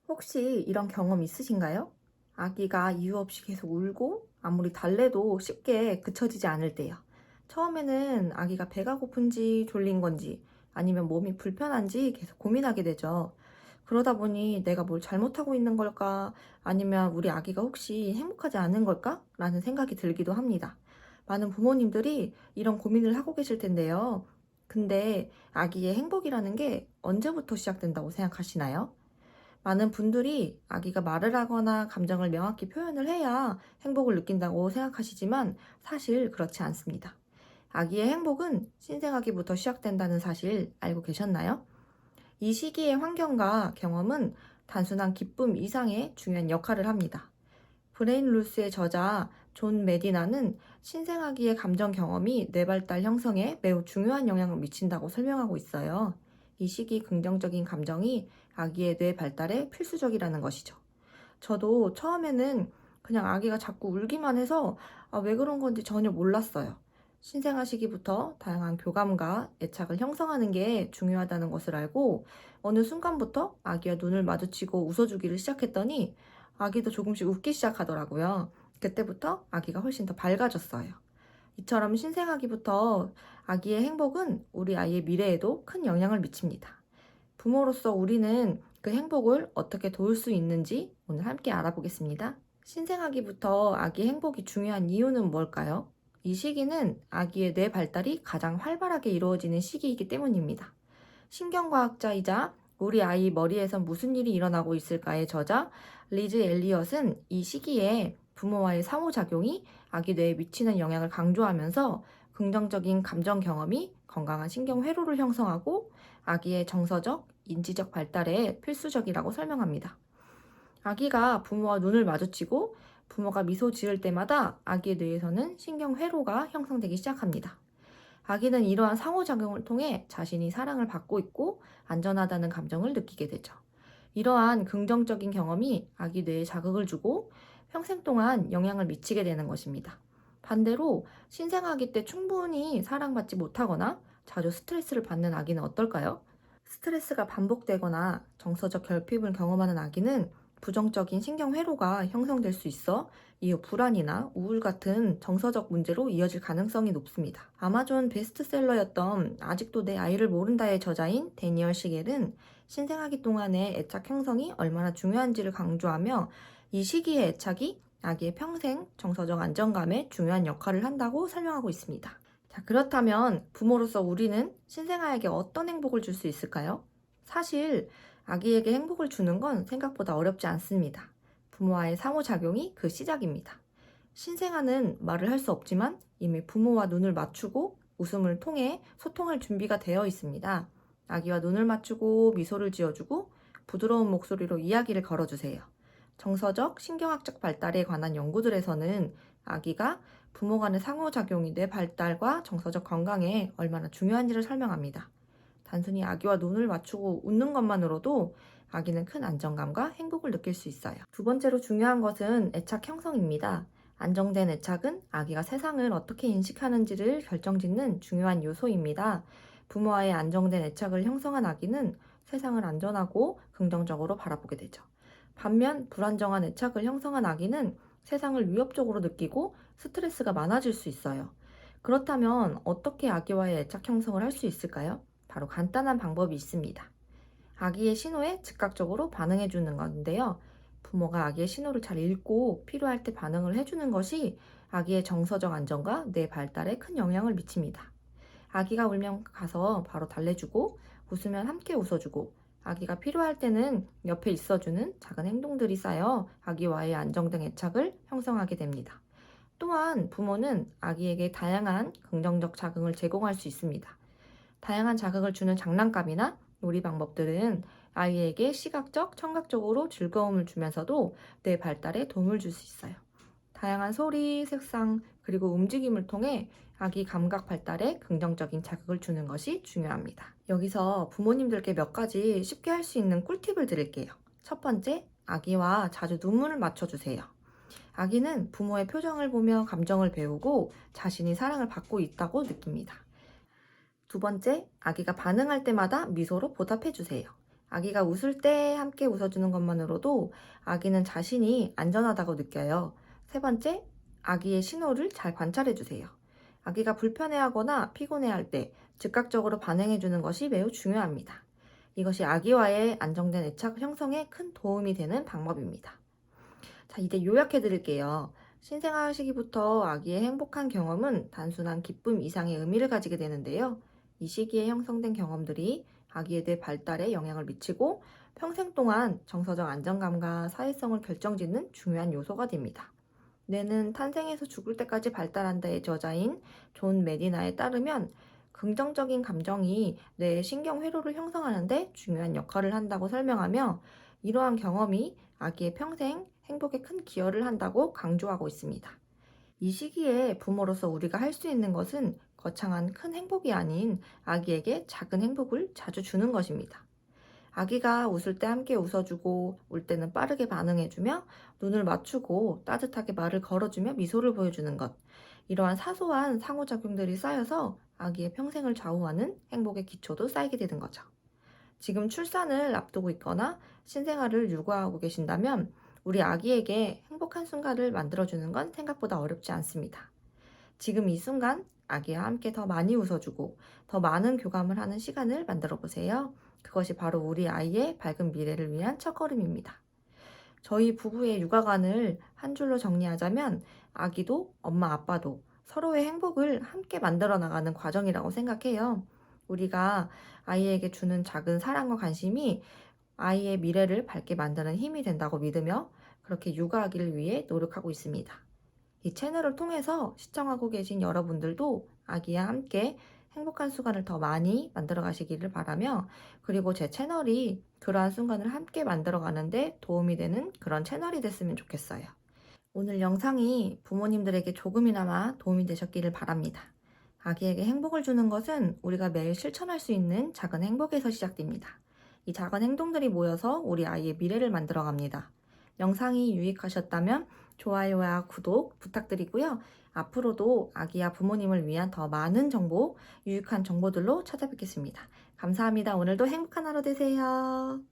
혹시 이런 경험 있으신가요? 아기가 이유 없이 계속 울고 아무리 달래도 쉽게 그쳐지지 않을 때요. 처음에는 아기가 배가 고픈지 졸린 건지 아니면 몸이 불편한지 계속 고민하게 되죠. 그러다 보니 내가 뭘 잘못하고 있는 걸까? 아니면 우리 아기가 혹시 행복하지 않은 걸까? 라는 생각이 들기도 합니다. 많은 부모님들이 이런 고민을 하고 계실 텐데요. 근데 아기의 행복이라는 게 언제부터 시작된다고 생각하시나요? 많은 분들이 아기가 말을 하거나 감정을 명확히 표현을 해야 행복을 느낀다고 생각하시지만 사실 그렇지 않습니다. 아기의 행복은 신생아기부터 시작된다는 사실 알고 계셨나요? 이 시기의 환경과 경험은 단순한 기쁨 이상의 중요한 역할을 합니다. 브레인 루스의 저자 존 메디나는 신생아기의 감정 경험이 뇌 발달 형성에 매우 중요한 영향을 미친다고 설명하고 있어요. 이 시기 긍정적인 감정이 아기의 뇌 발달에 필수적이라는 것이죠. 저도 처음에는 그냥 아기가 자꾸 울기만 해서 왜 그런 건지 전혀 몰랐어요. 신생아 시기부터 다양한 교감과 애착을 형성하는 게 중요하다는 것을 알고 어느 순간부터 아기와 눈을 마주치고 웃어주기를 시작했더니 아기도 조금씩 웃기 시작하더라고요. 그때부터 아기가 훨씬 더 밝아졌어요. 이처럼 신생아기부터 아기의 행복은 우리 아이의 미래에도 큰 영향을 미칩니다. 부모로서 우리는 그 행복을 어떻게 도울 수 있는지 오늘 함께 알아보겠습니다. 신생아기부터 아기 행복이 중요한 이유는 뭘까요? 이 시기는 아기의 뇌 발달이 가장 활발하게 이루어지는 시기이기 때문입니다. 신경과학자이자 우리 아이 머리에선 무슨 일이 일어나고 있을까의 저자 리즈 엘리엇은 이 시기에 부모와의 상호작용이 아기 뇌에 미치는 영향을 강조하면서 긍정적인 감정 경험이 건강한 신경 회로를 형성하고 아기의 정서적, 인지적 발달에 필수적이라고 설명합니다. 아기가 부모와 눈을 마주치고 부모가 미소 지을 때마다 아기의 뇌에서는 신경 회로가 형성되기 시작합니다. 아기는 이러한 상호작용을 통해 자신이 사랑을 받고 있고 안전하다는 감정을 느끼게 되죠. 이러한 긍정적인 경험이 아기 뇌에 자극을 주고 평생 동안 영향을 미치게 되는 것입니다. 반대로 신생아기 때 충분히 사랑받지 못하거나 자주 스트레스를 받는 아기는 어떨까요? 스트레스가 반복되거나 정서적 결핍을 경험하는 아기는 부정적인 신경회로가 형성될 수 있어 이후 불안이나 우울 같은 정서적 문제로 이어질 가능성이 높습니다. 아마존 베스트셀러였던 아직도 내 아이를 모른다의 저자인 데니얼 시겔은 신생아기 동안의 애착 형성이 얼마나 중요한지를 강조하며 이 시기의 애착이 아기의 평생 정서적 안정감에 중요한 역할을 한다고 설명하고 있습니다. 자, 그렇다면 부모로서 우리는 신생아에게 어떤 행복을 줄 수 있을까요? 사실 아기에게 행복을 주는 건 생각보다 어렵지 않습니다. 부모와의 상호작용이 그 시작입니다. 신생아는 말을 할 수 없지만 이미 부모와 눈을 맞추고 웃음을 통해 소통할 준비가 되어 있습니다. 아기와 눈을 맞추고 미소를 지어주고 부드러운 목소리로 이야기를 걸어주세요. 정서적, 신경학적 발달에 관한 연구들에서는 아기가 부모 간의 상호작용이 뇌 발달과 정서적 건강에 얼마나 중요한지를 설명합니다. 단순히 아기와 눈을 맞추고 웃는 것만으로도 아기는 큰 안정감과 행복을 느낄 수 있어요. 두 번째로 중요한 것은 애착 형성입니다. 안정된 애착은 아기가 세상을 어떻게 인식하는지를 결정짓는 중요한 요소입니다. 부모와의 안정된 애착을 형성한 아기는 세상을 안전하고 긍정적으로 바라보게 되죠. 반면 불안정한 애착을 형성한 아기는 세상을 위협적으로 느끼고 스트레스가 많아질 수 있어요. 그렇다면 어떻게 아기와의 애착 형성을 할 수 있을까요? 바로 간단한 방법이 있습니다. 아기의 신호에 즉각적으로 반응해 주는 건데요. 부모가 아기의 신호를 잘 읽고 필요할 때 반응을 해주는 것이 아기의 정서적 안정과 뇌 발달에 큰 영향을 미칩니다. 아기가 울면 가서 바로 달래주고 웃으면 함께 웃어주고 아기가 필요할 때는 옆에 있어주는 작은 행동들이 쌓여 아기와의 안정된 애착을 형성하게 됩니다. 또한 부모는 아기에게 다양한 긍정적 자극을 제공할 수 있습니다. 다양한 자극을 주는 장난감이나 놀이 방법들은 아이에게 시각적, 청각적으로 즐거움을 주면서도 뇌 발달에 도움을 줄 수 있어요. 다양한 소리, 색상, 그리고 움직임을 통해 아기 감각 발달에 긍정적인 자극을 주는 것이 중요합니다. 여기서 부모님들께 몇 가지 쉽게 할 수 있는 꿀팁을 드릴게요. 첫 번째, 아기와 자주 눈물을 맞춰주세요. 아기는 부모의 표정을 보며 감정을 배우고 자신이 사랑을 받고 있다고 느낍니다. 두 번째, 아기가 반응할 때마다 미소로 보답해 주세요. 아기가 웃을 때 함께 웃어주는 것만으로도 아기는 자신이 안전하다고 느껴요. 세 번째, 아기의 신호를 잘 관찰해 주세요. 아기가 불편해하거나 피곤해할 때 즉각적으로 반응해 주는 것이 매우 중요합니다. 이것이 아기와의 안정된 애착 형성에 큰 도움이 되는 방법입니다. 자, 이제 요약해 드릴게요. 신생아 시기부터 아기의 행복한 경험은 단순한 기쁨 이상의 의미를 가지게 되는데요. 이 시기에 형성된 경험들이 아기에 대해 발달에 영향을 미치고 평생 동안 정서적 안정감과 사회성을 결정짓는 중요한 요소가 됩니다. 뇌는 탄생에서 죽을 때까지 발달한다의 저자인 존 메디나에 따르면 긍정적인 감정이 뇌의 신경회로를 형성하는데 중요한 역할을 한다고 설명하며 이러한 경험이 아기의 평생 행복에 큰 기여를 한다고 강조하고 있습니다. 이 시기에 부모로서 우리가 할 수 있는 것은 거창한 큰 행복이 아닌 아기에게 작은 행복을 자주 주는 것입니다. 아기가 웃을 때 함께 웃어주고 울 때는 빠르게 반응해주며 눈을 맞추고 따뜻하게 말을 걸어주며 미소를 보여주는 것. 이러한 사소한 상호작용들이 쌓여서 아기의 평생을 좌우하는 행복의 기초도 쌓이게 되는 거죠. 지금 출산을 앞두고 있거나 신생아를 육아하고 계신다면 우리 아기에게 행복한 순간을 만들어주는 건 생각보다 어렵지 않습니다. 지금 이 순간 아기와 함께 더 많이 웃어주고 더 많은 교감을 하는 시간을 만들어 보세요. 그것이 바로 우리 아이의 밝은 미래를 위한 첫걸음입니다. 저희 부부의 육아관을 한 줄로 정리하자면 아기도 엄마 아빠도 서로의 행복을 함께 만들어 나가는 과정이라고 생각해요. 우리가 아이에게 주는 작은 사랑과 관심이 아이의 미래를 밝게 만드는 힘이 된다고 믿으며 그렇게 육아하기를 위해 노력하고 있습니다. 이 채널을 통해서 시청하고 계신 여러분들도 아기와 함께 행복한 순간을 더 많이 만들어 가시기를 바라며 그리고 제 채널이 그러한 순간을 함께 만들어 가는데 도움이 되는 그런 채널이 됐으면 좋겠어요. 오늘 영상이 부모님들에게 조금이나마 도움이 되셨기를 바랍니다. 아기에게 행복을 주는 것은 우리가 매일 실천할 수 있는 작은 행복에서 시작됩니다. 이 작은 행동들이 모여서 우리 아이의 미래를 만들어 갑니다. 영상이 유익하셨다면 좋아요와 구독 부탁드리고요. 앞으로도 아기와 부모님을 위한 더 많은 정보, 유익한 정보들로 찾아뵙겠습니다. 감사합니다. 오늘도 행복한 하루 되세요.